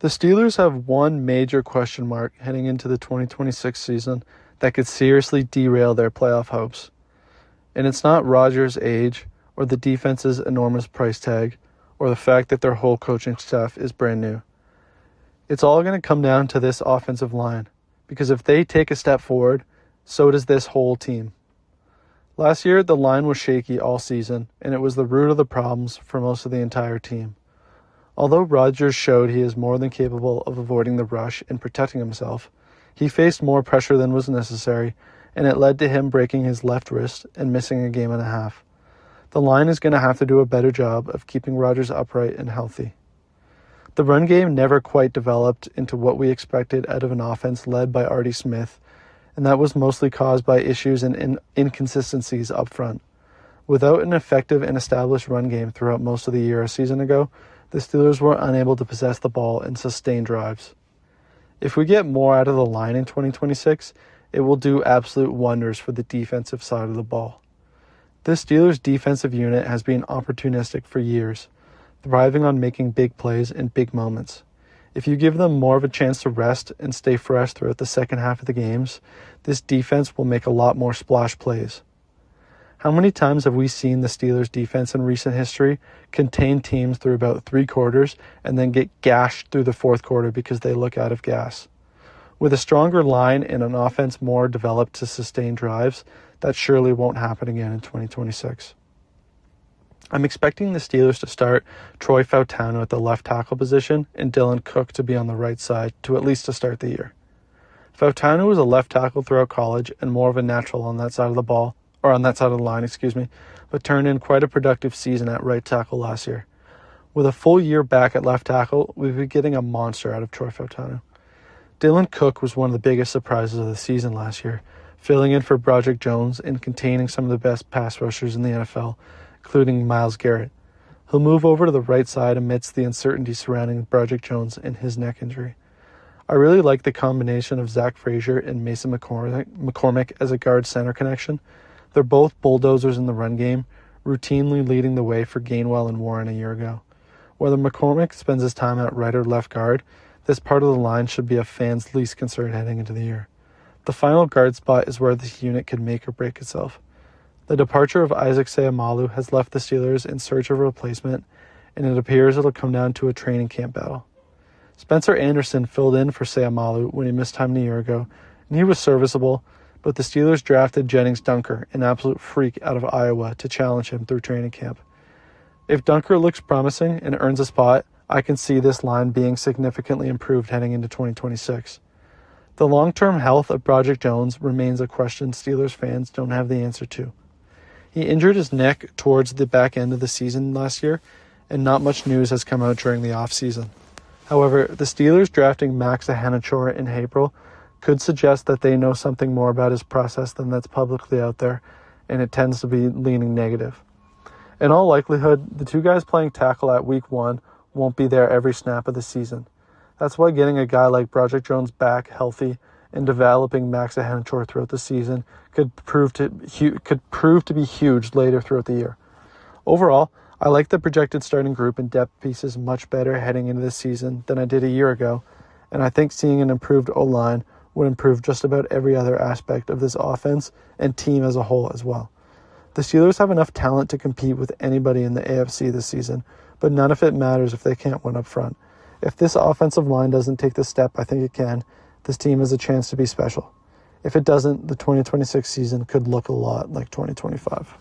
The Steelers have one major question mark heading into the 2026 season that could seriously derail their playoff hopes. And it's not Rodgers' age or the defense's enormous price tag or the fact that their whole coaching staff is brand new. It's all going to come down to this offensive line, because if they take a step forward, so does this whole team. Last year, the line was shaky all season, and it was the root of the problems for most of the entire team. Although Rodgers showed he is more than capable of avoiding the rush and protecting himself, he faced more pressure than was necessary, and it led to him breaking his left wrist and missing a game and a half. The line is going to have to do a better job of keeping Rodgers upright and healthy. The run game never quite developed into what we expected out of an offense led by Artie Smith, and that was mostly caused by issues and inconsistencies up front. Without an effective and established run game throughout most of the year a season ago, the Steelers were unable to possess the ball and sustain drives. If we get more out of the line in 2026, it will do absolute wonders for the defensive side of the ball. The Steelers' defensive unit has been opportunistic for years, thriving on making big plays in big moments. If you give them more of a chance to rest and stay fresh throughout the second half of the games, this defense will make a lot more splash plays. How many times have we seen the Steelers' defense in recent history contain teams through about 3 quarters and then get gashed through the 4th quarter because they look out of gas? With a stronger line and an offense more developed to sustain drives, that surely won't happen again in 2026. I'm expecting the Steelers to start Troy Fautanu at the left tackle position and Dylan Cook to be on the right side to at least to start the year. Fautanu was a left tackle throughout college and more of a natural on that side of the ball, or on that side of the line, but turned in quite a productive season at right tackle last year. With a full year back at left tackle, we've been getting a monster out of Troy Fautanu. Dylan Cook was one of the biggest surprises of the season last year, filling in for Broderick Jones and containing some of the best pass rushers in the NFL, including Myles Garrett. He'll move over to the right side amidst the uncertainty surrounding Broderick Jones and his neck injury. I really like the combination of Zach Frazier and Mason McCormick as a guard-center connection. They're both bulldozers in the run game, routinely leading the way for Gainwell and Warren a year ago. Whether McCormick spends his time at right or left guard, this part of the line should be a fan's least concern heading into the year. The final guard spot is where this unit could make or break itself. The departure of Isaac Seumalo has left the Steelers in search of a replacement, and it appears it'll come down to a training camp battle. Spencer Anderson filled in for Seumalo when he missed time a year ago, and he was serviceable, but the Steelers drafted Jennings Dunker, an absolute freak out of Iowa, to challenge him through training camp. If Dunker looks promising and earns a spot, I can see this line being significantly improved heading into 2026. The long-term health of Broderick Jones remains a question Steelers fans don't have the answer to. He injured his neck towards the back end of the season last year, and not much news has come out during the offseason. However, the Steelers drafting Max Ahenachor in April could suggest that they know something more about his process than that's publicly out there, and it tends to be leaning negative. In all likelihood, the two guys playing tackle at week 1 won't be there every snap of the season. That's why getting a guy like Broderick Jones back healthy and developing Max Ahenachor throughout the season could prove to be huge later throughout the year. Overall, I like the projected starting group and depth pieces much better heading into this season than I did a year ago, and I think seeing an improved O-line would improve just about every other aspect of this offense and team as a whole as well. The Steelers have enough talent to compete with anybody in the AFC this season, but none of it matters if they can't win up front. If this offensive line doesn't take the step I think it can, this team has a chance to be special. If it doesn't, the 2026 season could look a lot like 2025.